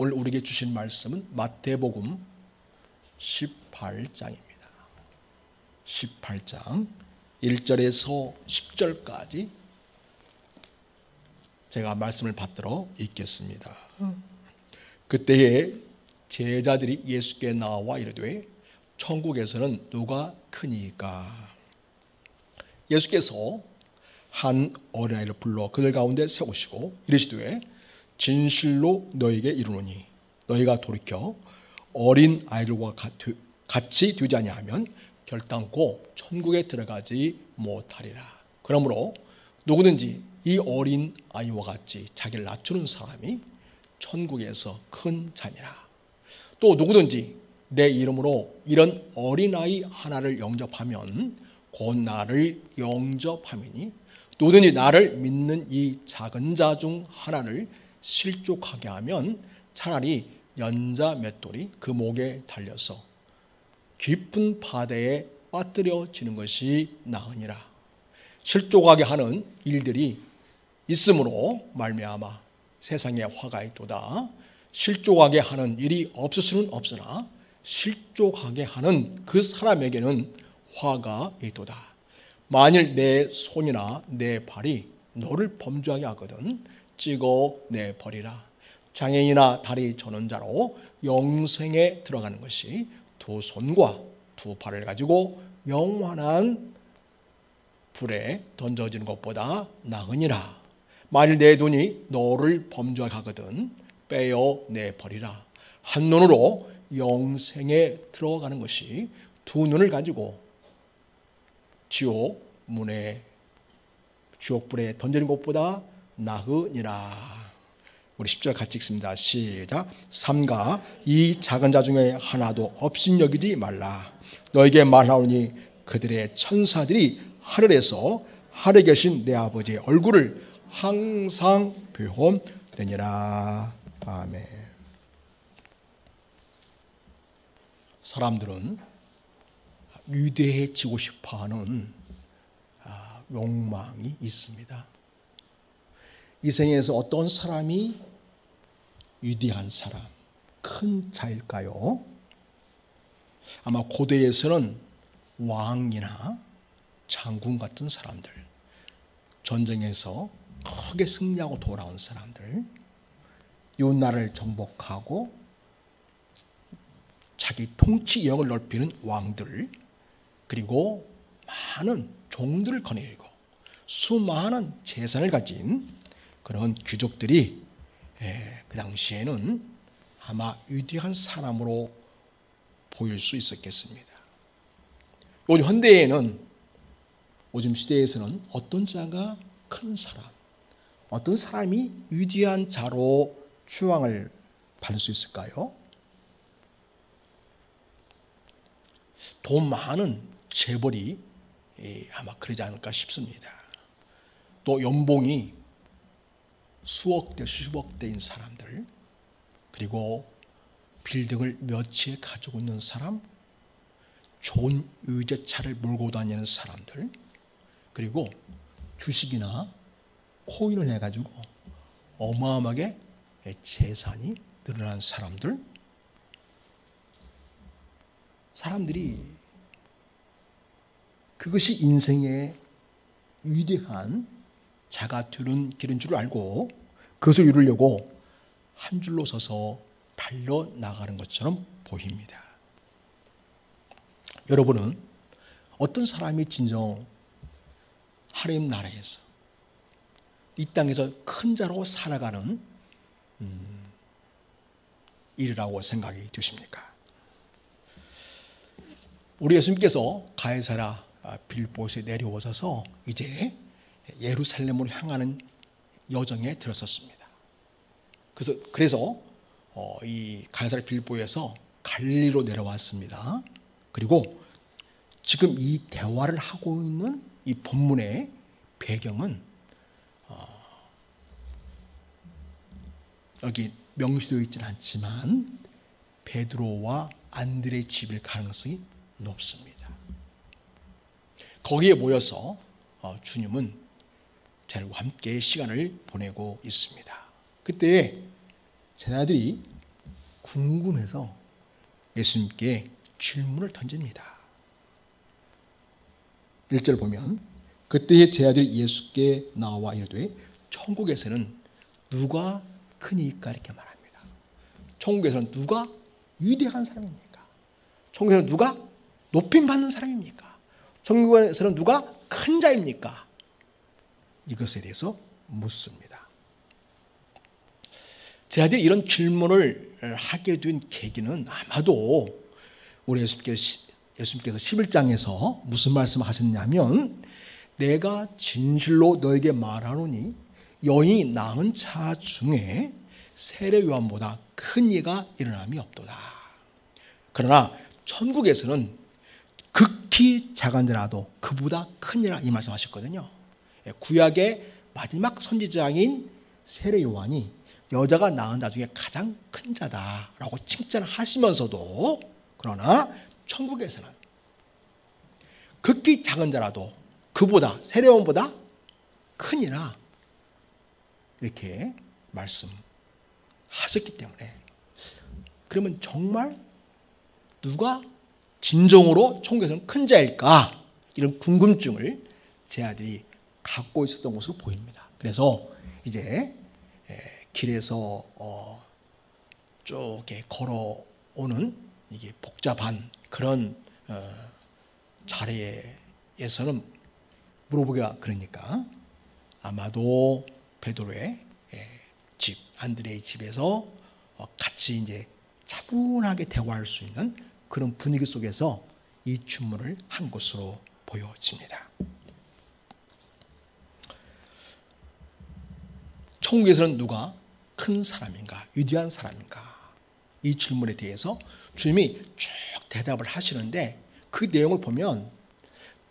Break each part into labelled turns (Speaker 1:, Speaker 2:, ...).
Speaker 1: 오늘 우리에게 주신 말씀은 마태복음 18장입니다. 18장 1절에서 10절까지 제가 말씀을 받들어 읽겠습니다. 그때에 제자들이 예수께 나와 이르되 천국에서는 누가 크니까? 예수께서 한 어린아이를 불러 그들 가운데 세우시고 이르시되 진실로 너에게 이르노니 너희가 돌이켜 어린 아이들과 같이 되지 아니하면 결단코 천국에 들어가지 못하리라. 그러므로 누구든지 이 어린 아이와 같이 자기를 낮추는 사람이 천국에서 큰 자니라. 또 누구든지 내 이름으로 이런 어린아이 하나를 영접하면 곧 나를 영접함이니 누구든지 나를 믿는 이 작은 자 중 하나를 실족하게 하면 차라리 연자 맷돌이 그 목에 달려서 깊은 바다에 빠뜨려지는 것이 나으니라. 실족하게 하는 일들이 있으므로 말미암아 세상에 화가 있도다. 실족하게 하는 일이 없을 수는 없으나 실족하게 하는 그 사람에게는 화가 있도다. 만일 내 손이나 내 발이 너를 범죄하게 하거든 찍어내버리라. 장애인이나 다리 저는 자로 영생에 들어가는 것이 두 손과 두 발을 가지고 영원한 불에 던져지는 것보다 나으니라. 만일 내 눈이 너를 범죄하게 하거든 빼어내버리라. 한 눈으로 영생에 들어가는 것이 두 눈을 가지고 지옥불에 던지는 것보다 나으니라. 우리 10절 같이 읽습니다. 시작. 삼가 이 작은 자 중에 하나도 없인 여기지 말라. 너에게 말하오니 그들의 천사들이 하늘에서 하늘에 계신 내 아버지의 얼굴을 항상 배움되니라. 아멘. 사람들은 위대해지고 싶어하는 욕망이 있습니다. 이 생에서 어떤 사람이 위대한 사람, 큰 자일까요? 아마 고대에서는 왕이나 장군 같은 사람들, 전쟁에서 크게 승리하고 돌아온 사람들, 이웃나라를 정복하고 자기 통치 영역을 넓히는 왕들, 그리고 많은 종들을 거느리고 수많은 재산을 가진 그런 귀족들이 그 당시에는 아마 위대한 사람으로 보일 수 있었겠습니다. 요즘 현대에는, 요즘 시대에서는 어떤 자가 큰 사람, 어떤 사람이 위대한 자로 추앙을 받을 수 있을까요? 돈 많은 재벌이 아마 그러지 않을까 싶습니다. 또 연봉이 수억 대 수십억 대인 사람들, 그리고 빌딩을 몇 채 가지고 있는 사람, 좋은 유자차를 몰고 다니는 사람들, 그리고 주식이나 코인을 해가지고 어마어마하게 재산이 늘어난 사람들이 그것이 인생의 위대한 자가 되는 길인 줄 알고 그것을 이루려고 한 줄로 서서 달려나가는 것처럼 보입니다. 여러분은 어떤 사람이 진정 하나님 나라에서 이 땅에서 큰 자로 살아가는 일이라고 생각이 되십니까? 우리 예수님께서 가이사랴 빌보에 내려오셔서 이제 예루살렘으로 향하는 여정에 들어섰습니다. 그래서 이 가이사랴 빌보에서 갈릴리로 내려왔습니다. 그리고 지금 이 대화를 하고 있는 이 본문의 배경은 여기 명시되어 있지는 않지만 베드로와 안드레의 집일 가능성이 높습니다. 거기에 모여서 주님은 저들과 함께 시간을 보내고 있습니다. 그때 제자들이 궁금해서 예수님께 질문을 던집니다. 1절 보면 그때의 제 아들 예수께 나와 이르되 천국에서는 누가 크니까 이렇게 말합니다. 천국에서는 누가 위대한 사람입니까? 천국에서는 누가 높임받는 사람입니까? 천국에서는 누가 큰 자입니까? 이것에 대해서 묻습니다. 제 아들이 이런 질문을 하게 된 계기는 아마도 우리 예수님께서 11장에서 무슨 말씀을 하셨냐면 내가 진실로 너에게 말하노니 여인이 낳은 차 중에 세례 요한보다 큰 이가 일어남이 없도다. 그러나 천국에서는 극히 작은 자라도 그보다 큰 이라 이 말씀하셨거든요. 구약의 마지막 선지자인 세례 요한이 여자가 낳은 자 중에 가장 큰 자다라고 칭찬하시면서도 그러나 천국에서는 극히 작은 자라도 그보다 세례 요한보다 크니라 이렇게 말씀하셨기 때문에 그러면 정말 누가 진정으로 천국에서는 큰 자일까? 이런 궁금증을 제 아들이 갖고 있었던 것으로 보입니다. 그래서 이제 길에서 쭉 걸어오는 이게 복잡한 그런 자리에서는 물어보기가 그러니까 아마도 베드로의 집 안드레의 집에서 같이 이제 차분하게 대화할 수 있는 그런 분위기 속에서 이 주문을 한 것으로 보여집니다. 천국에서는 누가 큰 사람인가, 위대한 사람인가? 이 질문에 대해서 주님이 쭉 대답을 하시는데 그 내용을 보면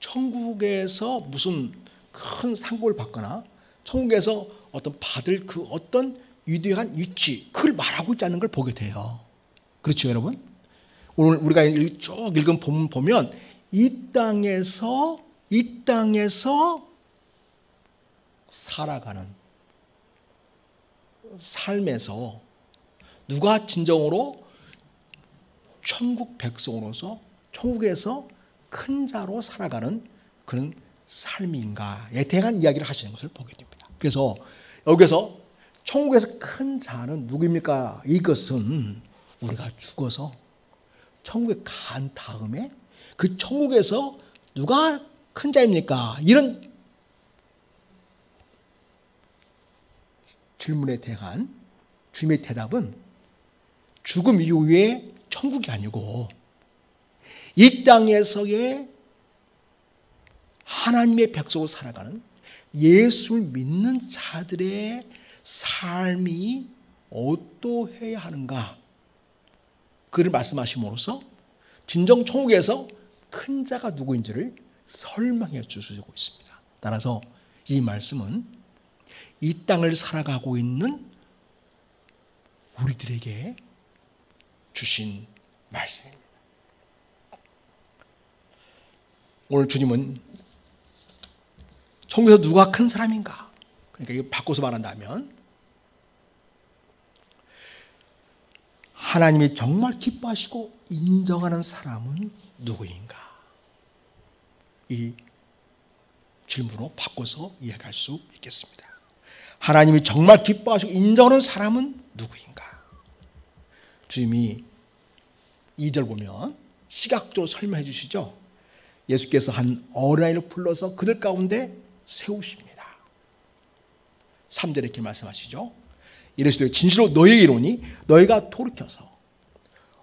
Speaker 1: 천국에서 무슨 큰 상급을 받거나 천국에서 어떤 받을 그 어떤 위대한 위치 그걸 말하고 있지 않는 걸 보게 돼요. 그렇죠, 여러분? 오늘 우리가 쭉 읽은 본문 보면 이 땅에서 살아가는 삶에서 누가 진정으로 천국 백성으로서 천국에서 큰 자로 살아가는 그런 삶인가에 대한 이야기를 하시는 것을 보게 됩니다. 그래서 여기서 천국에서 큰 자는 누구입니까? 이것은 우리가 죽어서 천국에 간 다음에 그 천국에서 누가 큰 자입니까? 이런 질문에 대한 주님의 대답은 죽음 이후에 천국이 아니고 이 땅에서의 하나님의 백성으로 살아가는 예수를 믿는 자들의 삶이 어떠해야 하는가? 그를 말씀하심으로써 진정 천국에서 큰 자가 누구인지를 설명해 주시고 있습니다. 따라서 이 말씀은 이 땅을 살아가고 있는 우리들에게 주신 말씀입니다. 오늘 주님은 천국에서 누가 큰 사람인가? 그러니까 이거 바꿔서 말한다면 하나님이 정말 기뻐하시고 인정하는 사람은 누구인가? 이 질문으로 바꿔서 이야기할 수 있겠습니다. 하나님이 정말 기뻐하시고 인정하는 사람은 누구인가? 주님이 2절 보면 시각적으로 설명해 주시죠. 예수께서 한 어린아이를 불러서 그들 가운데 세우십니다. 3절에 이렇게 말씀하시죠. 이르시되 진실로 너희에게 이르노니 너희가 돌이켜서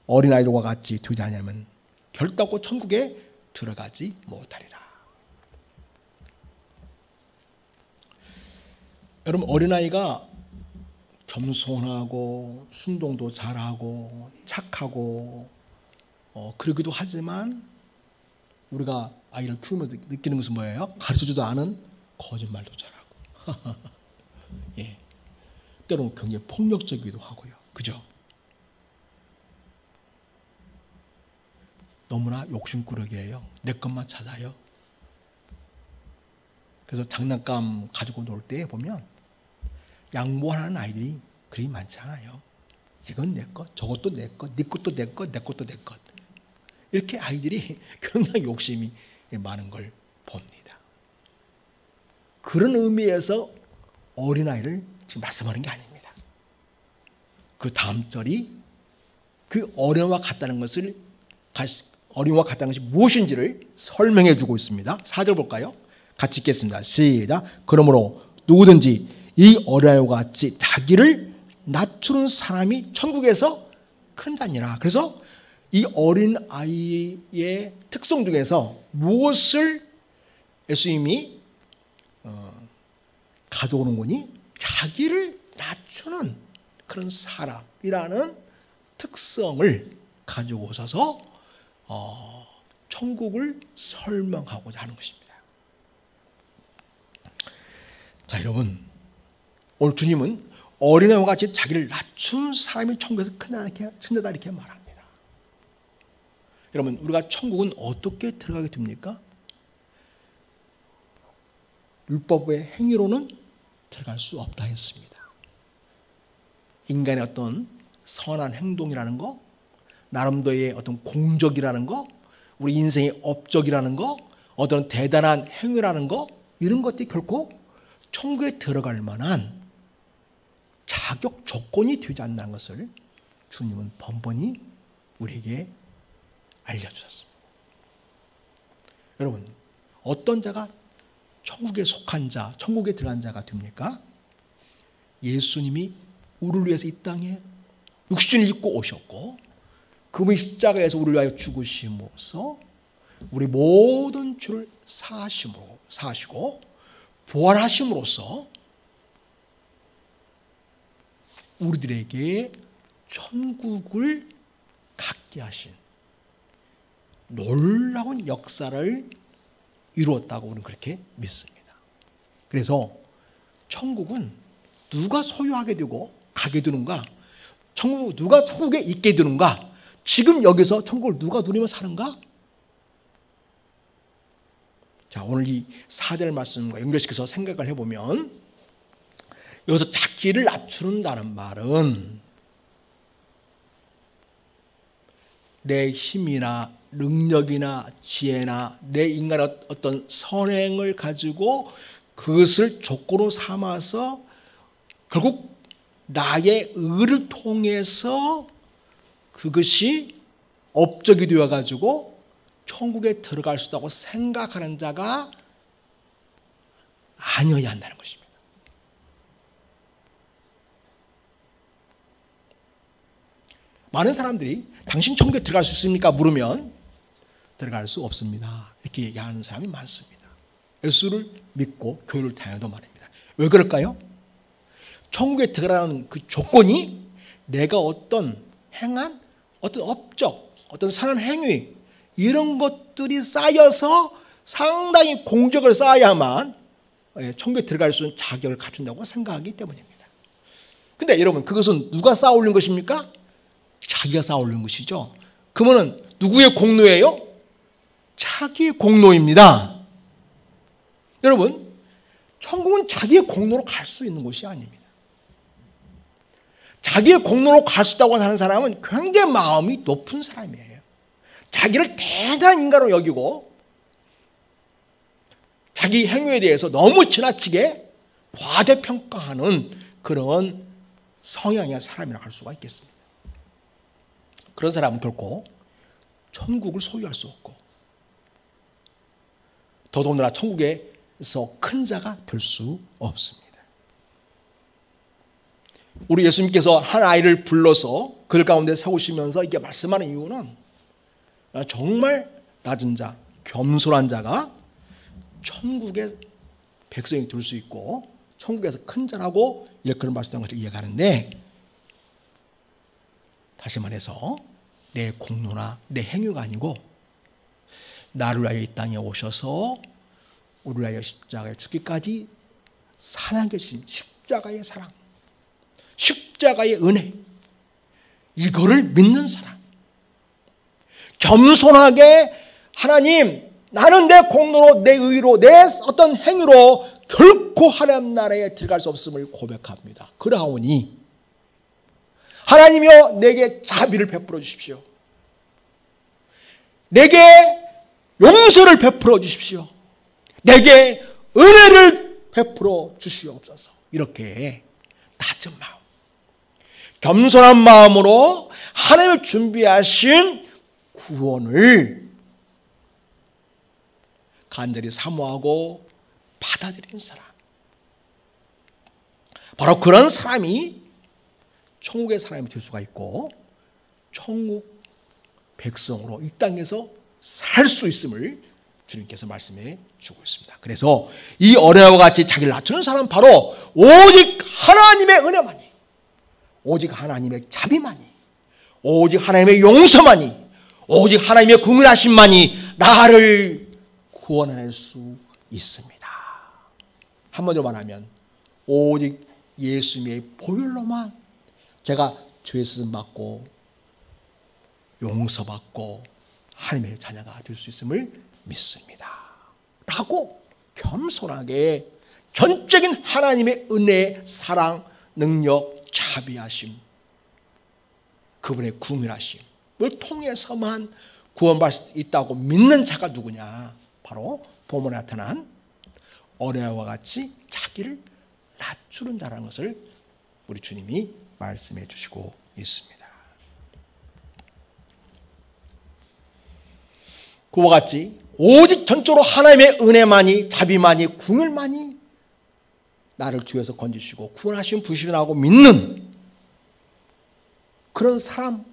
Speaker 1: 어린아이들과 같이 되지 않으면 결단코 천국에 들어가지 못하리라. 여러분 어린아이가 겸손하고 순종도 잘하고 착하고 그러기도 하지만 우리가 아이를 키우면서 느끼는 것은 뭐예요? 가르쳐주지도 않은 거짓말도 잘하고 예. 때로는 굉장히 폭력적이기도 하고요. 그죠? 너무나 욕심꾸러기예요. 내 것만 찾아요. 그래서 장난감 가지고 놀 때 보면 양보하는 아이들이 그리 많지 않아요. 이건 내 것, 저것도 내 것, 네 것도 내 것, 내 것도 내 것. 이렇게 아이들이 굉장히 욕심이 많은 걸 봅니다. 그런 의미에서 어린아이를 지금 말씀하는 게 아닙니다. 그 다음 절이 그 어린아이와 같다는 것을, 어린아이와 같다는 것이 무엇인지를 설명해 주고 있습니다. 4절 볼까요? 같이 읽겠습니다. 시작. 그러므로 누구든지 이 어린아이와 같이 자기를 낮추는 사람이 천국에서 큰 자니라. 그래서 이 어린아이의 특성 중에서 무엇을 예수님이 가져오는 거니? 자기를 낮추는 그런 사람이라는 특성을 가지고 오셔서 천국을 설명하고자 하는 것입니다. 자, 여러분, 오늘 주님은 어린아이와 같이 자기를 낮춘 사람이 천국에서 큰 자다 이렇게 말합니다. 여러분, 우리가 천국은 어떻게 들어가게 됩니까? 율법의 행위로는 들어갈 수 없다 했습니다. 인간의 어떤 선한 행동이라는 거, 나름대로의 어떤 공적이라는 거, 우리 인생의 업적이라는 거, 어떤 대단한 행위라는 거, 이런 것들이 결코 천국에 들어갈 만한 자격 조건이 되지 않는 것을 주님은 번번이 우리에게 알려주셨습니다. 여러분, 어떤 자가 천국에 속한 자, 천국에 들어간 자가 됩니까? 예수님이 우리를 위해서 이 땅에 육신을 입고 오셨고 그분이 십자가에서 우리를 위하여 죽으심으로써 우리 모든 죄를 사하시고 부활하심으로써 우리들에게 천국을 갖게 하신 놀라운 역사를 이루었다고 우리는 그렇게 믿습니다. 그래서 천국은 누가 소유하게 되고 가게 되는가? 누가 천국에 있게 되는가? 지금 여기서 천국을 누가 누리며 사는가? 자, 오늘 이 4절 말씀과 연결시켜서 생각을 해보면 여기서 자기를 낮추는다는 말은 내 힘이나 능력이나 지혜나 내 인간의 어떤 선행을 가지고 그것을 조건으로 삼아서 결국 나의 의를 통해서 그것이 업적이 되어가지고 천국에 들어갈 수 있다고 생각하는 자가 아니어야 한다는 것입니다. 많은 사람들이 당신 천국에 들어갈 수 있습니까? 물으면 들어갈 수 없습니다. 이렇게 얘기하는 사람이 많습니다. 예수를 믿고 교회를 다녀도 말입니다. 왜 그럴까요? 천국에 들어가는 그 조건이 내가 어떤 행한 어떤 업적, 어떤 선한 행위 이런 것들이 쌓여서 상당히 공적을 쌓아야만 천국에 들어갈 수 있는 자격을 갖춘다고 생각하기 때문입니다. 근데 여러분, 그것은 누가 쌓아 올린 것입니까? 자기가 쌓아 올린 것이죠. 그러면 누구의 공로예요? 자기의 공로입니다. 여러분, 천국은 자기의 공로로 갈 수 있는 곳이 아닙니다. 자기의 공로로 갈 수 있다고 하는 사람은 굉장히 마음이 높은 사람이에요. 자기를 대단한 인간으로 여기고 자기 행위에 대해서 너무 지나치게 과대평가하는 그런 성향의 사람이라고 할 수가 있겠습니다. 그런 사람은 결코 천국을 소유할 수 없고 더더군다나 천국에서 큰 자가 될 수 없습니다. 우리 예수님께서 한 아이를 불러서 그 가운데 세우시면서 이게 말씀하는 이유는 정말 낮은 자, 겸손한 자가 천국의 백성이 될 수 있고 천국에서 큰 자라고 이렇게 그런 말씀하는 것을 이해가는데, 다시 말해서 내 공로나 내 행위가 아니고 나를 위하여 이 땅에 오셔서 우리를 위하여 십자가에 죽기까지 사랑해 주신 십자가의 사랑, 십자가의 은혜, 이거를 믿는 사람, 겸손하게 하나님, 나는 내 공로로 내 의로 내 어떤 행위로 결코 하나님 나라에 들어갈 수 없음을 고백합니다. 그러하오니 하나님이여 내게 자비를 베풀어 주십시오. 내게 용서를 베풀어 주십시오. 내게 은혜를 베풀어 주시옵소서. 이렇게 낮은 마음, 겸손한 마음으로 하나님의 준비하신 구원을 간절히 사모하고 받아들이는 사람, 바로 그런 사람이 천국의 사람이 될 수가 있고 천국 백성으로 이 땅에서 살 수 있음을 주님께서 말씀해 주고 있습니다. 그래서 이 어린아이와 같이 자기를 낮추는 사람은 바로 오직 하나님의 은혜만이, 오직 하나님의 자비만이, 오직 하나님의 용서만이, 오직 하나님의 긍휼하심만이 나를 구원할 수 있습니다. 한마디로 말하면 오직 예수님의 보혈로만 제가 죄쓰음 받고 용서받고 하나님의 자녀가 될 수 있음을 믿습니다. 라고 겸손하게 전적인 하나님의 은혜, 사랑, 능력, 자비하심, 그분의 긍휼하심을 통해서만 구원받을 수 있다고 믿는 자가 누구냐? 바로 본문에 나타난 어린아이와 같이 자기를 낮추는 자라는 것을 우리 주님이 말씀해 주시고 있습니다. 그와 같이 오직 전적으로 하나님의 은혜만이, 자비만이, 긍휼만이 나를 죄에서 건지시고 구원하신 부시라고 믿는 그런 사람,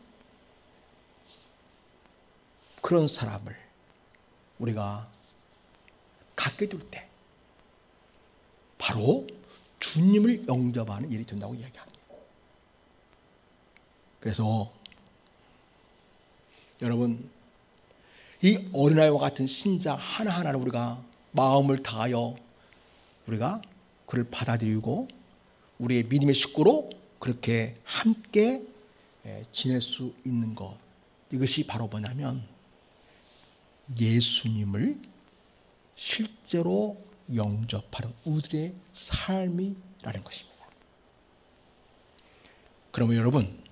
Speaker 1: 그런 사람을 우리가 갖게 될 때 바로 주님을 영접하는 일이 된다고 이야기합니다. 그래서 여러분, 이 어린아이와 같은 신자 하나하나를 우리가 마음을 다하여 우리가 그를 받아들이고 우리의 믿음의 식구로 그렇게 함께 지낼 수 있는 것, 이것이 바로 뭐냐면 예수님을 실제로 영접하는 우리의 삶이라는 것입니다. 그러면 여러분,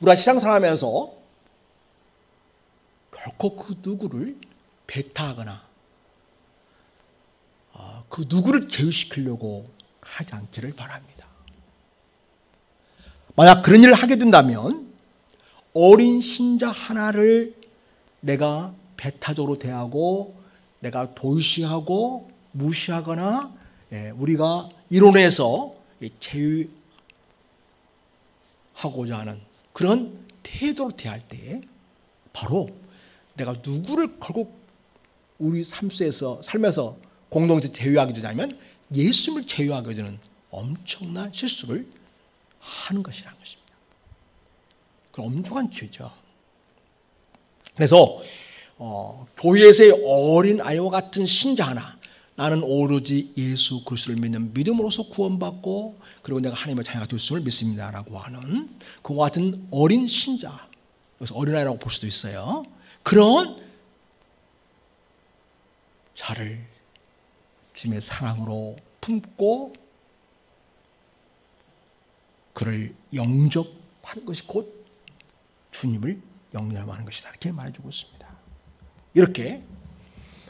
Speaker 1: 우리가 신앙생활하면서 결코 그 누구를 배타하거나 그 누구를 제외시키려고 하지 않기를 바랍니다. 만약 그런 일을 하게 된다면 어린 신자 하나를 내가 배타적으로 대하고 내가 도시하고 무시하거나 우리가 이론에서 제외하고자 하는 그런 태도로 대할 때 바로 내가 누구를 결국 우리 삶에서 공동체에서 제외하게 되냐면 예수님을 제외하게 되는 엄청난 실수를 하는 것이라는 것입니다. 그건 엄청난 죄죠. 그래서 교회에서의 어린 아이와 같은 신자 하나, 나는 오로지 예수 그리스도를 믿는 믿음으로서 구원받고 그리고 내가 하나님의 자녀가 될 수 있음을 믿습니다라고 하는 그와 같은 어린 신자, 그래서 어린아이라고 볼 수도 있어요. 그런 자를 주님의 사랑으로 품고 그를 영접하는 것이 곧 주님을 영접하는 것이다, 이렇게 말해주고 있습니다. 이렇게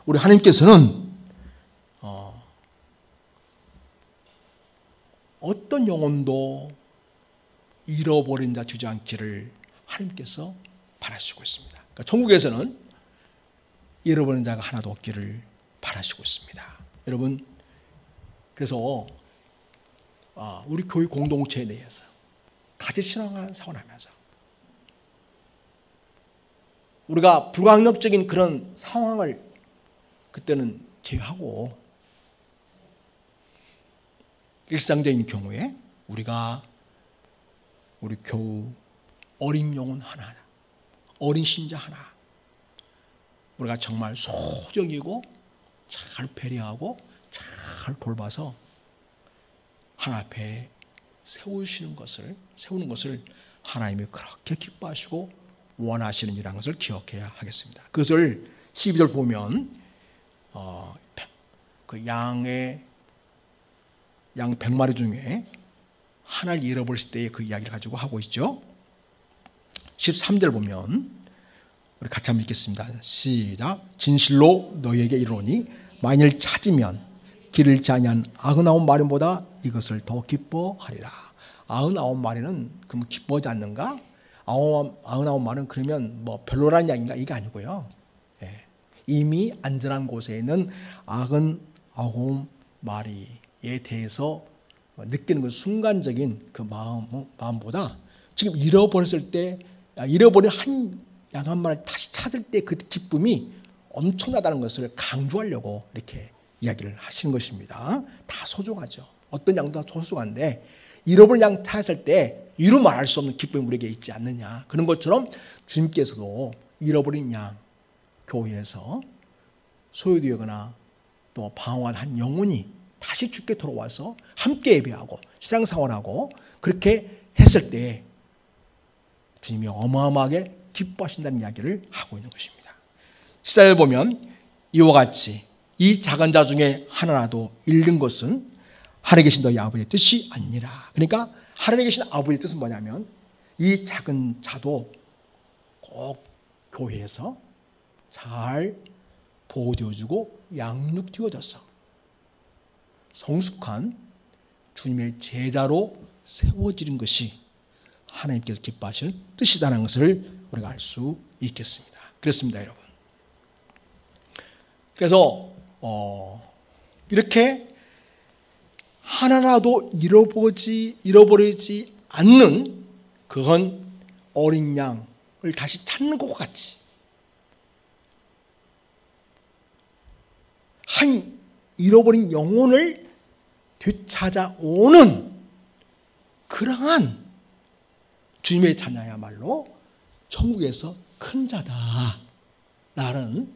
Speaker 1: 우리 하나님께서는 어떤 영혼도 잃어버린 자 되지 않기를 하나님께서 바라시고 있습니다. 그러니까 천국에서는 잃어버린 자가 하나도 없기를 바라시고 있습니다. 여러분, 그래서 우리 교회 공동체에 대해서 같이 신앙을 생활하면서 우리가 불가항력적인 그런 상황을 그때는 제외하고 일상적인 경우에 우리가 우리 교우 어린 영혼 하나, 어린 신자 하나, 우리가 정말 소정이고 잘 배려하고 잘 돌봐서 하나 앞에 세우는 것을 하나님이 그렇게 기뻐하시고 원하시는 일이라는 것을 기억해야 하겠습니다. 그것을 12절 보면 그 양 100마리 중에 하나를 잃어버렸을 때의 그 이야기를 가지고 하고 있죠. 13절 보면 우리 같이 한번 읽겠습니다. 시작. 진실로 너희에게 이르노니 만일 찾으면 길을 잃지 아니한 99마리보다 이것을 더 기뻐하리라. 99마리는 그럼 기뻐하지 않는가? 99마리는 그러면 뭐 별로라는 이야기인가? 이게 아니고요. 예. 이미 안전한 곳에 있는 99마리에 대해서 느끼는 그 순간적인 그 마음보다 지금 잃어버렸을 때, 잃어버린 양 한 마리를 다시 찾을 때 그 기쁨이 엄청나다는 것을 강조하려고 이렇게 이야기를 하시는 것입니다. 다 소중하죠. 어떤 양도 다 소중한데 잃어버린 양 찾았을 때 이루 말할 수 없는 기쁨이 우리에게 있지 않느냐. 그런 것처럼 주님께서도 잃어버린 양 교회에서 소유되거나 또 방황한 한 영혼이 다시 주께 돌아와서 함께 예배하고 신앙생활하고 그렇게 했을 때 주님이 어마어마하게 기뻐하신다는 이야기를 하고 있는 것입니다. 14절 보면 이와 같이 이 작은 자 중에 하나라도 잃는 것은 하늘에 계신 너희 아버지의 뜻이 아니라. 그러니까 하늘에 계신 아버지의 뜻은 뭐냐면 이 작은 자도 꼭 교회에서 잘 보호되어주고 양육되어져서 성숙한 주님의 제자로 세워지는 것이 하나님께서 기뻐하시는 뜻이라는 것을 우리가 알 수 있겠습니다. 그렇습니다, 여러분. 그래서 이렇게 하나라도 잃어버리지 않는 그건 어린 양을 다시 찾는 것과 같이 한 잃어버린 영혼을 되찾아오는 그러한 주님의 자녀야말로 천국에서 큰 자다라는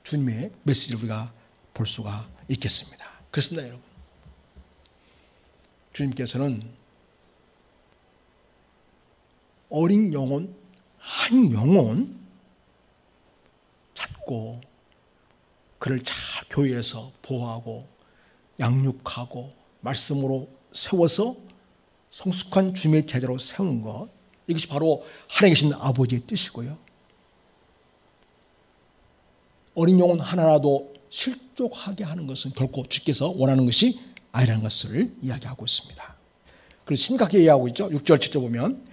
Speaker 1: 주님의 메시지를 우리가 볼 수가 있겠습니다. 그렇습니다, 여러분. 주님께서는 어린 영혼 한 영혼 찾고 그를 잘 교회에서 보호하고 양육하고 말씀으로 세워서 성숙한 주님의 제자로 세우는 것, 이것이 바로 하나님에 계신 아버지의 뜻이고요. 어린 영혼 하나라도 실족하게 하는 것은 결코 주께서 원하는 것이 아니라는 것을 이야기하고 있습니다. 그래서 심각하게 이야기하고 있죠. 6절 7절 보면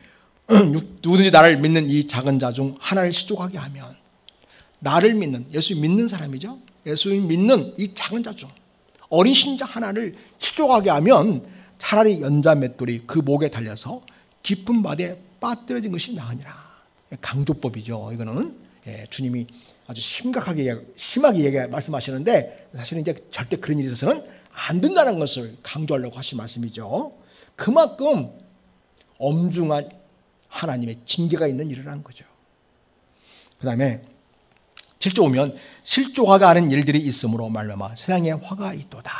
Speaker 1: 누구든지 나를 믿는 이 작은 자 중 하나를 실족하게 하면, 나를 믿는, 예수 믿는 사람이죠. 예수 믿는 이 작은 자 중 어린 신자 하나를 실족하게 하면 차라리 연자 맷돌이 그 목에 달려서 깊은 바다에 빠뜨려진 것이 나으니라. 강조법이죠. 이거는 주님이 아주 심하게 말씀하시는데 사실은 이제 절대 그런 일이 있어서는 안 된다는 것을 강조하려고 하신 말씀이죠. 그만큼 엄중한 하나님의 징계가 있는 일이라는 거죠. 그 다음에 7절 보면 실족하게 하는 일들이 있으므로 말미암아 세상에 화가 있도다.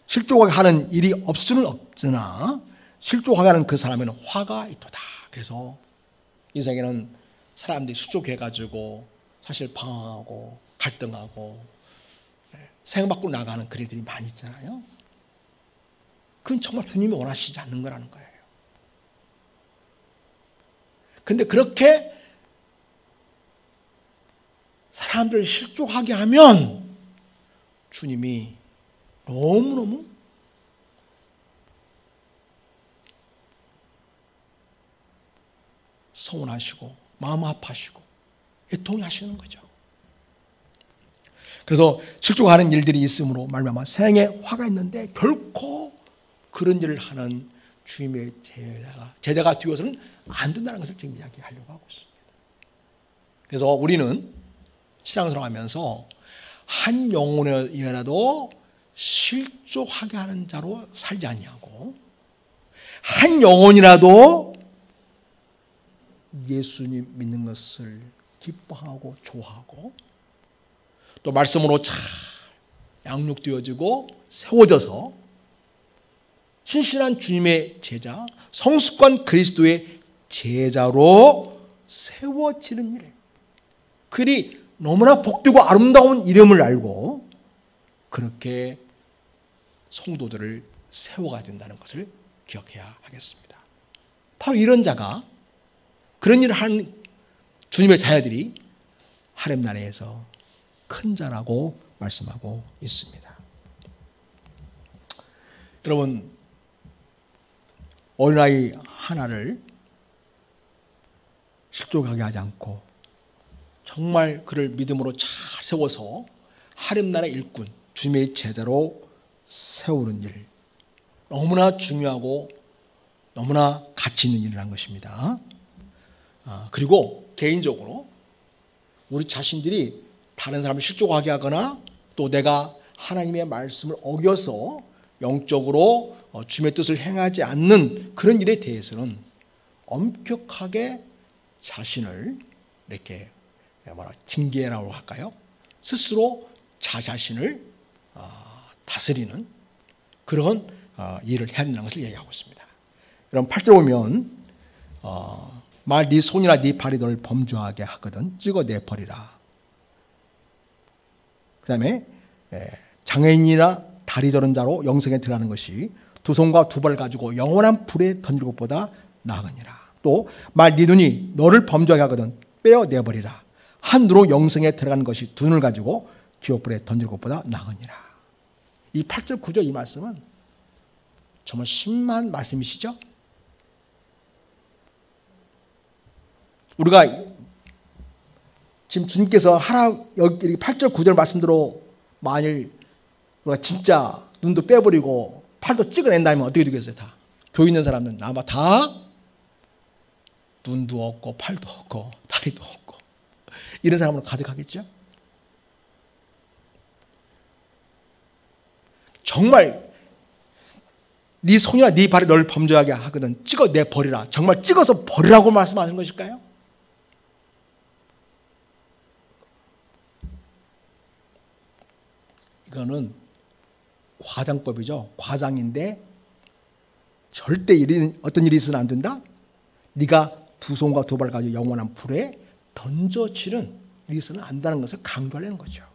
Speaker 1: 실족하게 하는 일이 없을 수는 없으나 실족하게 하는 그 사람에는 화가 있도다. 그래서 인생에는 사람들이 실족해가지고 사실 방황하고 갈등하고 생각 밖으로 나가는 그런 일들이 많이 있잖아요. 그건 정말 주님이 원하시지 않는 거라는 거예요. 그런데 그렇게 사람들을 실족하게 하면 주님이 너무너무 서운하시고 마음 아파하시고 애통해 하시는 거죠. 그래서 실족하는 일들이 있으므로 말미암아 세상에 화가 있는데 결코 그런 일을 하는 주님의 제자가 되어서는 안 된다는 것을 지금 이야기하려고 하고 있습니다. 그래서 우리는 신앙생활을 하면서 한 영혼이라도 실족하게 하는 자로 살지 아니하고 한 영혼이라도 예수님 믿는 것을 기뻐하고 좋아하고 또 말씀으로 잘 양육되어지고 세워져서 신실한 주님의 제자, 성숙한 그리스도의 제자로 세워지는 일, 그리 너무나 복되고 아름다운 이름을 알고 그렇게 성도들을 세워가야 된다는 것을 기억해야 하겠습니다. 바로 이런 자가, 그런 일을 한 주님의 자녀들이 하나님 나라에서 큰 자라고 말씀하고 있습니다. 여러분, 어린아이 하나를 실족하게 하지 않고 정말 그를 믿음으로 잘 세워서 하나님 나라 일꾼, 주님의 제자로 세우는 일, 너무나 중요하고 너무나 가치 있는 일을 한 것입니다. 그리고 개인적으로 우리 자신들이 다른 사람을 실족하게 하거나 또 내가 하나님의 말씀을 어겨서 영적으로 주님의 뜻을 행하지 않는 그런 일에 대해서는 엄격하게 자신을 이렇게 징계라고 할까요? 스스로 자신을 다스리는 그런 일을 해야 한다는 것을 얘기하고 있습니다. 여러분 8절 보면 말 네 손이나 네 발이 너를 범죄하게 하거든 찍어내버리라. 그 다음에 장애인이나 다리 저런 자로 영생에 들어가는 것이 두 손과 두 발을 가지고 영원한 불에 던질 것보다 나으니라. 또 말 네 눈이 너를 범죄하게 하거든 빼어내버리라. 한 눈으로 영생에 들어가는 것이 두 눈을 가지고 지옥불에 던질 것보다 나으니라. 이 8절 9절 이 말씀은 정말 심한 말씀이시죠? 우리가 지금 주님께서 여기 8절 9절 말씀대로 만일 우리가 진짜 눈도 빼버리고 팔도 찍어낸다면 어떻게 되겠어요? 다 교회 있는 사람은 아마 다 눈도 없고 팔도 없고 다리도 없고 이런 사람으로 가득하겠죠? 정말 네 손이나 네 발이 너를 범죄하게 하거든 찍어내버리라. 정말 찍어서 버리라고 말씀하시는 것일까요? 이거는 과장법이죠. 과장인데 절대 어떤 일이 있어서는 안 된다? 네가 두 손과 두 발을 가지고 영원한 불에 던져지는 일이 있어서는 안 된다는 것을 강조하려는 거죠.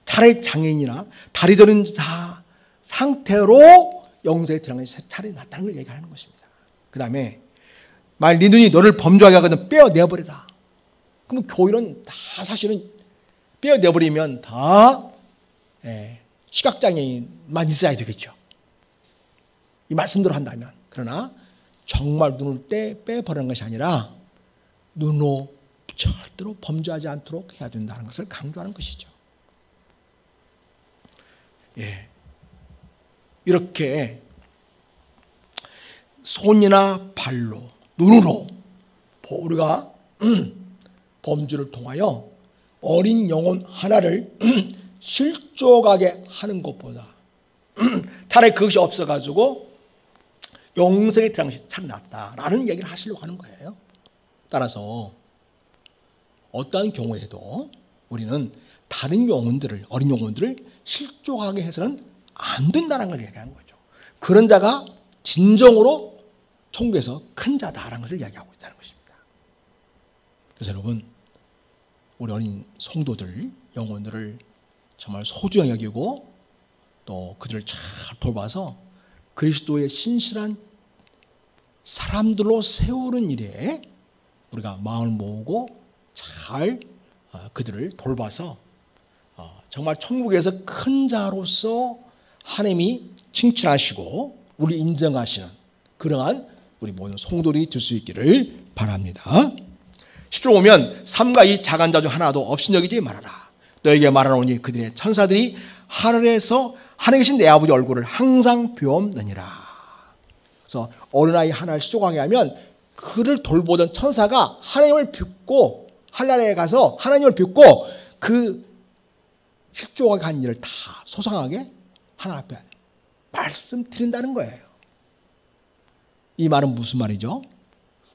Speaker 1: 차라리 장애인이나 다리 저린 자 상태로 영생에 들어가는 것이 차라리 낫다는 걸 얘기하는 것입니다. 그 다음에 만일 네 눈이 너를 범죄하게 하거든 빼어내버리라. 그러면 교회는 다 사실은 빼어내버리면 다 시각장애인만 있어야 되겠죠. 이 말씀대로 한다면. 그러나 정말 눈을 빼버리는 것이 아니라 눈으로 절대로 범죄하지 않도록 해야 된다는 것을 강조하는 것이죠. 이렇게 손이나 발로 눈으로 우리가 범죄를 통하여 어린 영혼 하나를 실족하게 하는 것보다 차라리 그것이 없어가지고 영생에 들어가는 것이 참 낫다라는 얘기를 하시려고 하는 거예요. 따라서 어떠한 경우에도 우리는 다른 영혼들을, 어린 영혼들을 실족하게 해서는 안 된다는 걸 얘기하는 거죠. 그런 자가 진정으로 천국에서 큰 자다라는 것을 이야기하고 있다는 것입니다. 그래서 여러분, 우리 어린 성도들, 영혼들을 정말 소중하게 여기고 또 그들을 잘 돌봐서 그리스도의 신실한 사람들로 세우는 일에 우리가 마음을 모으고 잘 그들을 돌봐서 정말 천국에서 큰 자로서 하나님이 칭찬하시고 우리 인정하시는 그러한 우리 모든 성도들이 될 수 있기를 바랍니다. 10절 보면 삼가 이 작은 자 중 하나도 업신여기지 말아라. 너에게 말하노니 그들의 천사들이 하늘에서 하늘에 계신 내 아버지 얼굴을 항상 비옵느니라. 그래서 어린아이 하나를 실족하게 하면 그를 돌보던 천사가 하나님을 뵙고 하늘에 가서 하나님을 뵙고 그 실족하게 한 일을 다 소상하게 하나님 앞에 말씀드린다는 거예요. 이 말은 무슨 말이죠?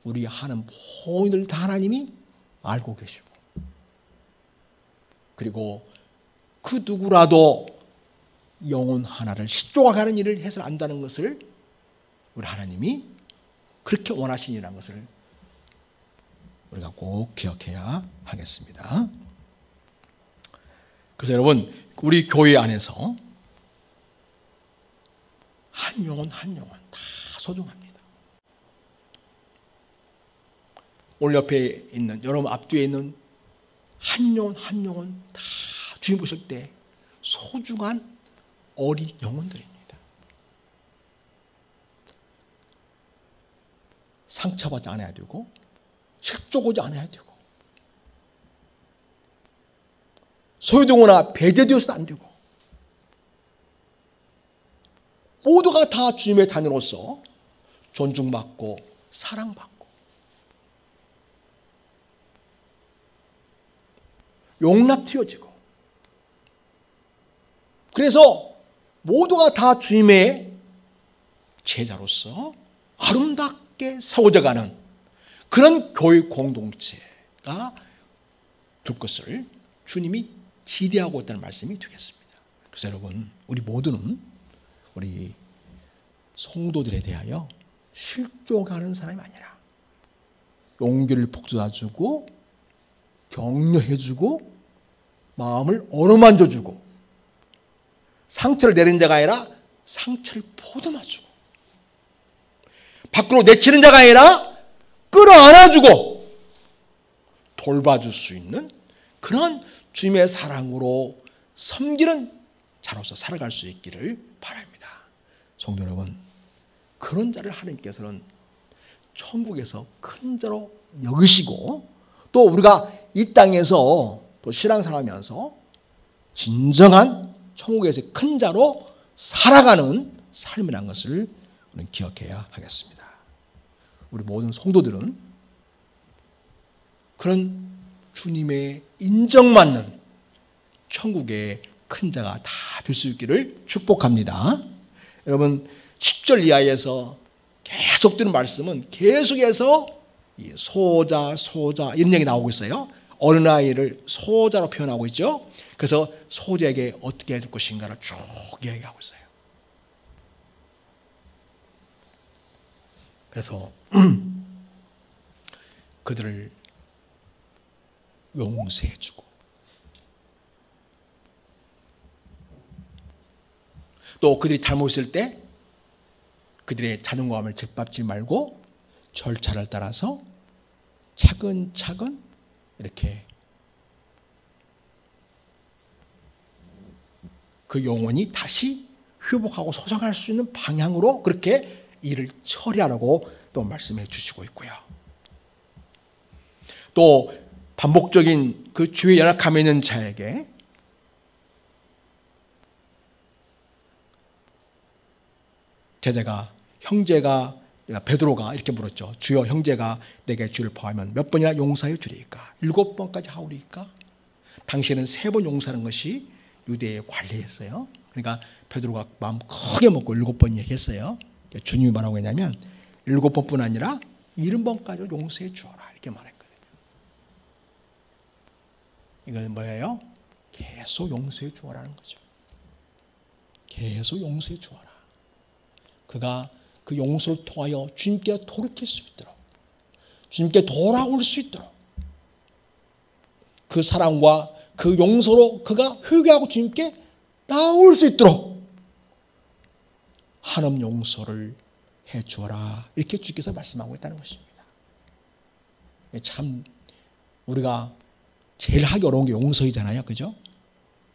Speaker 1: 우리 하는 모든 일을 다 하나님이 알고 계시고 그리고 그 누구라도 영혼 하나를 실족하게 하는 일을 해서는 안 된다는 것을 우리 하나님이 그렇게 원하시니라는 것을 우리가 꼭 기억해야 하겠습니다. 그래서 여러분, 우리 교회 안에서 한 영혼 한 영혼 다 소중합니다. 오늘 옆에 있는, 여러분 앞뒤에 있는 한 영혼 한 영혼 다 주님 보실 때 소중한 어린 영혼들입니다. 상처받지 않아야 되고 실족하지 않아야 되고 소외되거나 배제되어서도 안 되고 모두가 다 주님의 자녀로서 존중받고 사랑받고 용납되어지고, 그래서 모두가 다 주님의 제자로서 아름답게 세워져가는 그런 교회 공동체가 될 것을 주님이 기대하고 있다는 말씀이 되겠습니다. 그래서 여러분, 우리 모두는 우리 성도들에 대하여 실족하는 사람이 아니라 용기를 북돋아주고 격려해주고 마음을 어루만져주고 상처를 내린 자가 아니라 상처를 보듬어주고 밖으로 내치는 자가 아니라 끌어안아주고 돌봐줄 수 있는 그런 주님의 사랑으로 섬기는 자로서 살아갈 수 있기를 바랍니다. 성도 여러분, 그런 자를 하나님께서는 천국에서 큰 자로 여기시고 또 우리가 이 땅에서 또 신앙생활하면서 진정한 천국에서의 큰 자로 살아가는 삶이라는 것을 우리는 기억해야 하겠습니다. 우리 모든 성도들은 그런 주님의 인정받는 천국의 큰 자가 다 될 수 있기를 축복합니다. 여러분 10절 이하에서 계속 드는 말씀은 계속해서 소자 이런 얘기 나오고 있어요. 어린아이를 소자로 표현하고 있죠. 그래서 소자에게 어떻게 해줄 것인가를 쭉 이야기하고 있어요. 그래서 그들을 용서해주고 또 그들이 잘못했을 때 그들의 자존감을 짓밟지 말고 절차를 따라서 차근차근 이렇게 그 영혼이 다시 회복하고 소생할 수 있는 방향으로 그렇게 일을 처리하라고 또 말씀해 주시고 있고요. 또 반복적인 그 죄에 연약함에 있는 자에게 제자가 형제가 베드로가 이렇게 물었죠. 주여, 형제가 내게 죄를 범하면 몇 번이나 용서해 주리까? 7번까지 하오리까? 당시에는 3번 용서하는 것이 유대의 관례였어요. 그러니까 베드로가 마음 크게 먹고 7번 얘기했어요. 주님이 뭐라고 했냐면 7번뿐 아니라 70번까지 용서해 주어라 이렇게 말했거든요. 이건 뭐예요? 계속 용서해 주어라는 거죠. 계속 용서해 주어라. 그가 그 용서를 통하여 주님께 돌이킬 수 있도록, 주님께 돌아올 수 있도록, 그 사랑과 그 용서로 그가 회개하고 주님께 나올 수 있도록 한없 용서를 해 주어라 이렇게 주께서 말씀하고 있다는 것입니다. 참 우리가 제일 하기 어려운 게 용서이잖아요, 그죠?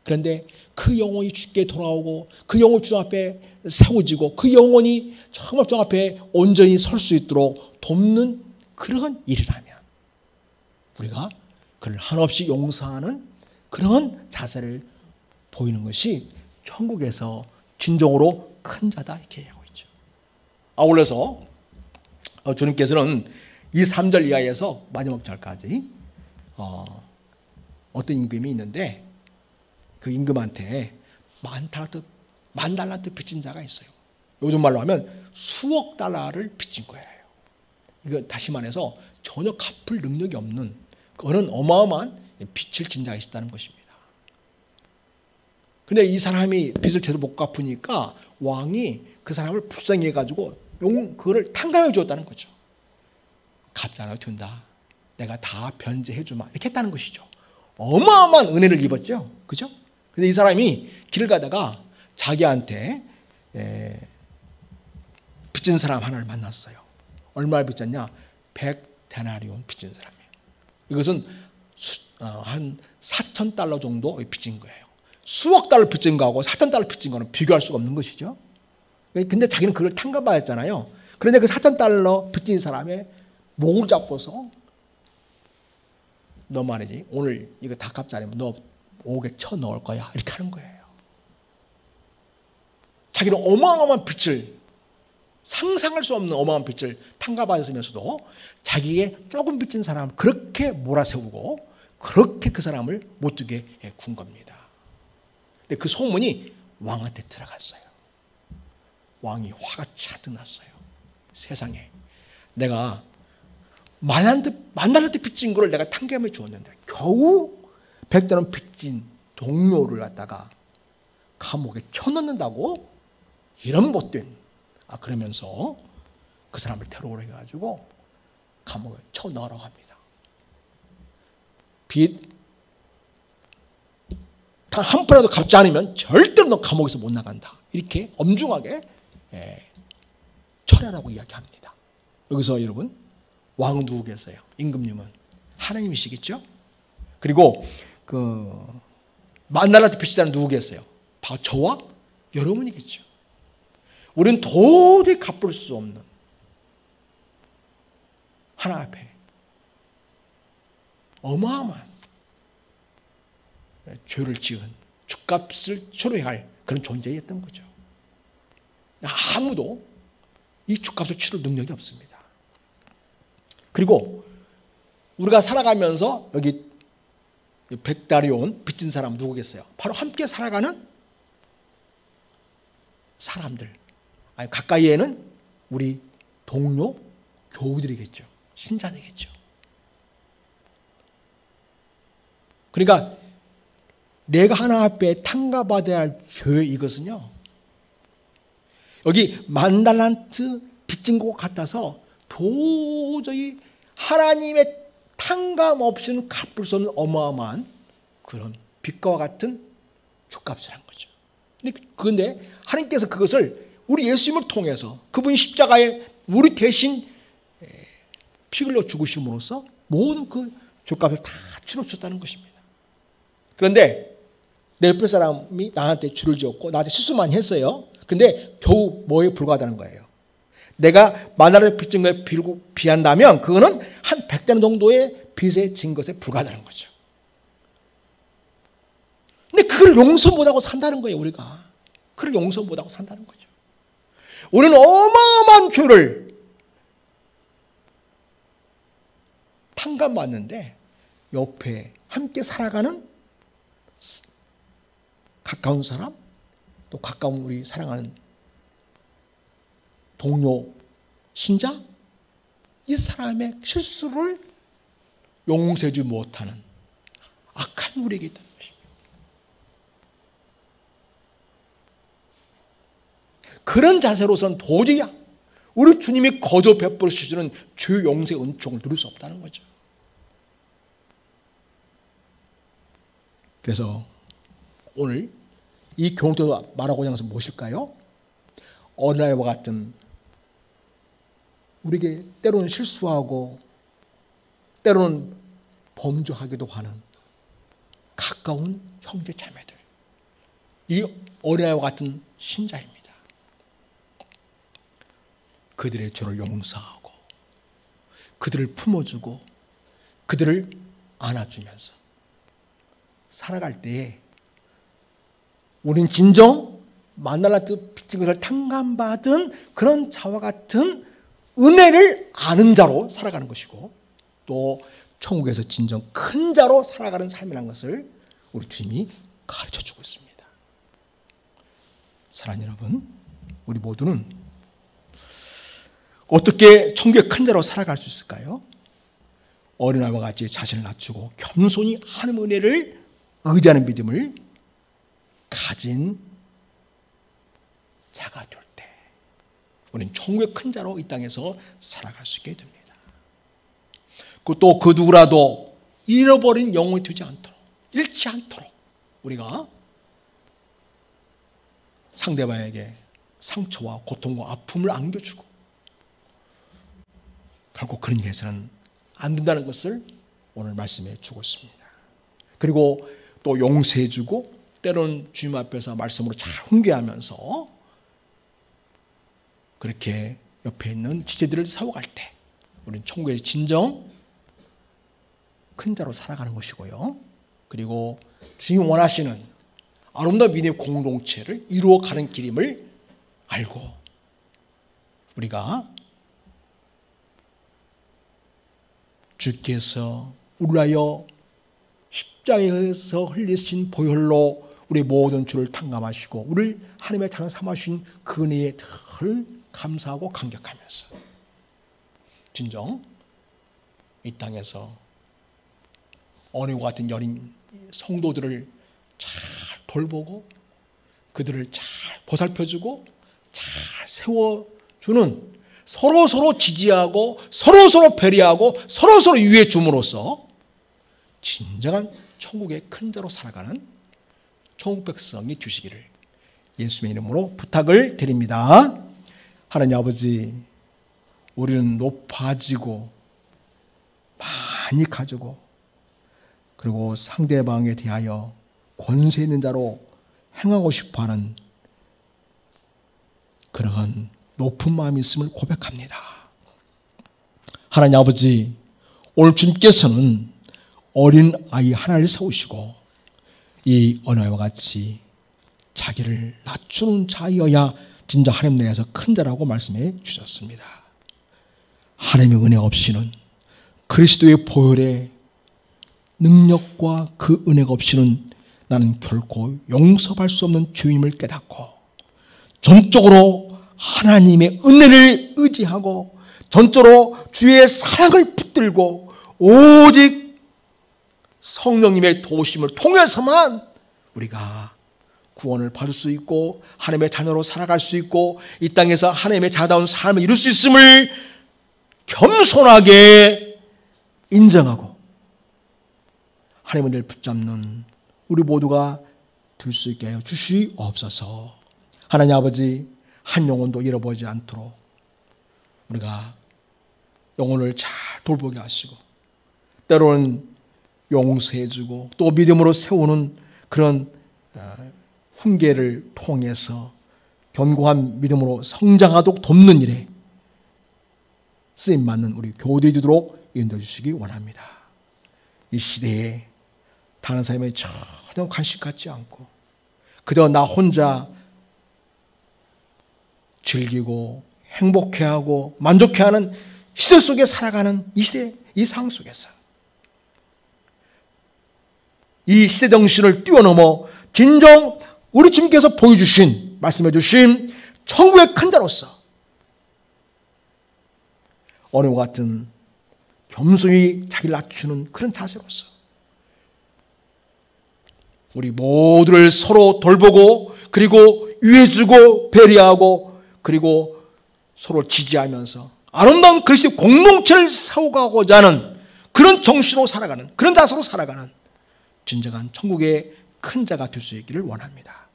Speaker 1: 그런데 그 영혼이 주께 돌아오고 그 영혼이 주 앞에 세워지고 그 영혼이 정말 주 앞에 온전히 설 수 있도록 돕는 그런 일이라면 우리가 그를 한없이 용서하는 그런 자세를 보이는 것이 천국에서 진정으로 큰 자다 이렇게 얘기하고 있죠. 아울러서 주님께서는 이 3절 이하에서 마지막 절까지 어떤 임금이 있는데 그 임금한테 만 달란트 빚진 자가 있어요. 요즘 말로 하면 수억 달러를 빚진 거예요. 이거 다시 말해서 전혀 갚을 능력이 없는 그런 어마어마한 빚을 진 자가 있다는 것입니다. 근데 이 사람이 빚을 제대로 못 갚으니까 왕이 그 사람을 불쌍히 해가지고 그거를 탕감해 주었다는 거죠. 갚지 않아도 된다. 내가 다 변제해 주마. 이렇게 했다는 것이죠. 어마어마한 은혜를 입었죠. 그죠? 근데 이 사람이 길을 가다가 자기한테 빚진 사람 하나를 만났어요. 얼마를 빚졌냐? 100데나리온 빚진 사람이에요. 이것은 한 4,000달러 정도 빚진 거예요. 수억 달러 빚진 거하고 4,000달러 빚진 거는 비교할 수가 없는 것이죠. 근데 자기는 그걸 탕감받았잖아요. 그런데 그 4,000달러 빚진 사람의 목을 잡고서 너 말이지 오늘 이거 다 갚지 않으면 너 옥에 쳐 넣을 거야 이렇게 하는 거예요. 자기는 어마어마한 빚을, 상상할 수 없는 어마어마한 빚을 탕감받으면서도 자기에게 조금 빚진 사람을 그렇게 몰아세우고 그렇게 그 사람을 못 두게 군 겁니다. 근데 그 소문이 왕한테 들어갔어요. 왕이 화가 잔뜩 났어요. 세상에 내가 만달러 때 빚진 거를 내가 탕감해 주었는데 겨우 100데나리온 빚진 동료를 갖다가 감옥에 쳐넣는다고? 이런 못된, 그러면서 그 사람을 테러를 해가지고 감옥에 쳐넣으라고 합니다. 빚 단 한 푼이라도 갚지 않으면 절대로 너 감옥에서 못 나간다. 이렇게 엄중하게 처리하라고 이야기합니다. 여기서 여러분 왕은 누구 계세요? 임금님은 하나님이시겠죠? 그리고 그 만달러 빚지자는 누구 계세요? 바로 저와 여러분이겠죠. 우리는 도저히 갚을 수 없는 하나 앞에 어마어마한 죄를 지은 죗값을 치러야 할 그런 존재였던 거죠. 아무도 이 죗값을 치를 능력이 없습니다. 그리고 우리가 살아가면서 여기 100데나리온 빚진 사람 누구겠어요? 바로 함께 살아가는 사람들. 가까이에는 우리 동료 교우들이겠죠. 신자들이겠죠. 그러니까 내가 하나 앞에 탕감받아야 할 죄 이것은요. 여기 10,000달란트 빚진 것 같아서 도저히 하나님의 탕감 없이는 갚을 수 없는 어마어마한 그런 빚과 같은 죗값을 한 거죠. 그런데 하나님께서 그것을 우리 예수님을 통해서 그분이 십자가에 우리 대신 피 흘려 죽으심으로써 모든 그 죗값을 다 치러주셨다는 것입니다. 그런데 내 옆에 사람이 나한테 죄를 지었고 나한테 실수 많이 했어요. 그런데 겨우 뭐에 불과하다는 거예요. 내가 10,000달러 빚진 거에 비한다면 그거는 한 100데나리온 정도의 빚에 진 것에 불과하다는 거죠. 근데 그걸 용서 못하고 산다는 거예요. 우리가 그걸 용서 못하고 산다는 거죠. 우리는 어마어마한 죄를 탕감받는데 옆에 함께 살아가는 가까운 사람, 또 가까운 우리 사랑하는 동료, 신자, 이 사람의 실수를 용서해주지 못하는 악한 우리에게 있다는 것입니다. 그런 자세로서는 도저히 우리 주님이 거저 베풀어 주시는 죄 용서의 은총을 누릴 수 없다는 거죠. 그래서 오늘 이 교훈도 말하고자 하는 것은 무엇일까요? 어린아이와 같은 우리에게 때로는 실수하고 때로는 범죄하기도 하는 가까운 형제 자매들, 이 어린아이와 같은 신자입니다. 그들의 죄를 용서하고 그들을 품어주고 그들을 안아주면서 살아갈 때에 우린 진정 10,000달러 빚진 것을 탕감받은 그런 자와 같은 은혜를 아는 자로 살아가는 것이고 또 천국에서 진정 큰 자로 살아가는 삶이라는 것을 우리 주님이 가르쳐주고 있습니다. 사랑하는 여러분, 우리 모두는 어떻게 천국의 큰 자로 살아갈 수 있을까요? 어린아이와 같이 자신을 낮추고 겸손히 하나님의 은혜를 의지하는 믿음을 가진 자가 될 때 우리는 천국의 큰 자로 이 땅에서 살아갈 수 있게 됩니다. 또 그 누구라도 잃어버린 영혼이 되지 않도록, 잃지 않도록 우리가 상대방에게 상처와 고통과 아픔을 안겨주고 결국 그런 일에 서는 안 된다는 것을 오늘 말씀해 주고 있습니다. 그리고 또 용서해 주고 때로는 주님 앞에서 말씀으로 잘 훈계하면서 그렇게 옆에 있는 지체들을 세워갈 때 우리는 천국의 진정 큰 자로 살아가는 것이고요. 그리고 주님 원하시는 아름다운 믿음의 공동체를 이루어가는 길임을 알고 우리가 주께서 우리를 위하여 십자가에서 흘리신 보혈로 우리 모든 죄를 탕감하시고 우리를 하나님의 자녀 삼아주신 그 은혜에 늘 감사하고 감격하면서 진정 이 땅에서 어린이와 같은 여린 성도들을 잘 돌보고 그들을 잘 보살펴주고 잘 세워주는 서로서로 지지하고 서로서로 배려하고 서로서로 유해 줌으로써 진정한 천국의 큰 자로 살아가는 천국 백성이 되시기를 예수의 이름으로 부탁을 드립니다. 하나님 아버지, 우리는 높아지고 많이 가지고 그리고 상대방에 대하여 권세 있는 자로 행하고 싶어하는 그러한 높은 마음이 있음을 고백합니다. 하나님 아버지, 오늘 주님께서는 어린 아이 하나를 세우시고 이 어린아이와 같이 자기를 낮추는 자이어야 진짜 하나님 나라에서 큰 자라고 말씀해 주셨습니다. 하나님의 은혜 없이는 그리스도의 보혈의 능력과 그 은혜가 없이는 나는 결코 용서할 수 없는 죄임을 깨닫고 전적으로 하나님의 은혜를 의지하고 전적으로 주의 사랑을 붙들고 오직 성령님의 도우심을 통해서만 우리가 구원을 받을 수 있고 하나님의 자녀로 살아갈 수 있고 이 땅에서 하나님의 자다운 삶을 이룰 수 있음을 겸손하게 인정하고 하나님을 붙잡는 우리 모두가 될 수 있게 하여 주시옵소서. 하나님 아버지, 한 영혼도 잃어버리지 않도록 우리가 영혼을 잘 돌보게 하시고 때로는 용서해주고 또 믿음으로 세우는 그런 훈계를 통해서 견고한 믿음으로 성장하도록 돕는 일에 쓰임받는 우리 교우들이 되도록 인도해 주시기 원합니다. 이 시대에 다른 사람에 전혀 관심 갖지 않고 그저 나 혼자 즐기고 행복해하고 만족해하는 시대 속에 살아가는 이 시대, 이 상황 속에서 이 시대 정신을 뛰어넘어 진정 우리 주님께서 보여주신 말씀해 주신 천국의 큰 자로서 어린이와 같은 겸손히 자기를 낮추는 그런 자세로서 우리 모두를 서로 돌보고 그리고 위해주고 배려하고 그리고 서로 지지하면서 아름다운 그리스도의 공동체를 세워가고자 하는 그런 정신으로 살아가는 그런 자세로 살아가는 진정한 천국의 큰 자가 될 수 있기를 원합니다.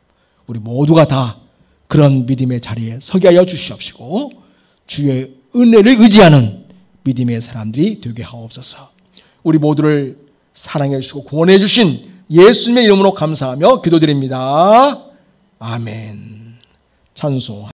Speaker 1: 우리 모두가 다 그런 믿음의 자리에 서게 하여 주시옵시고 주의 은혜를 의지하는 믿음의 사람들이 되게 하옵소서. 우리 모두를 사랑해 주시고 구원해 주신 예수님의 이름으로 감사하며 기도드립니다. 아멘. 찬송.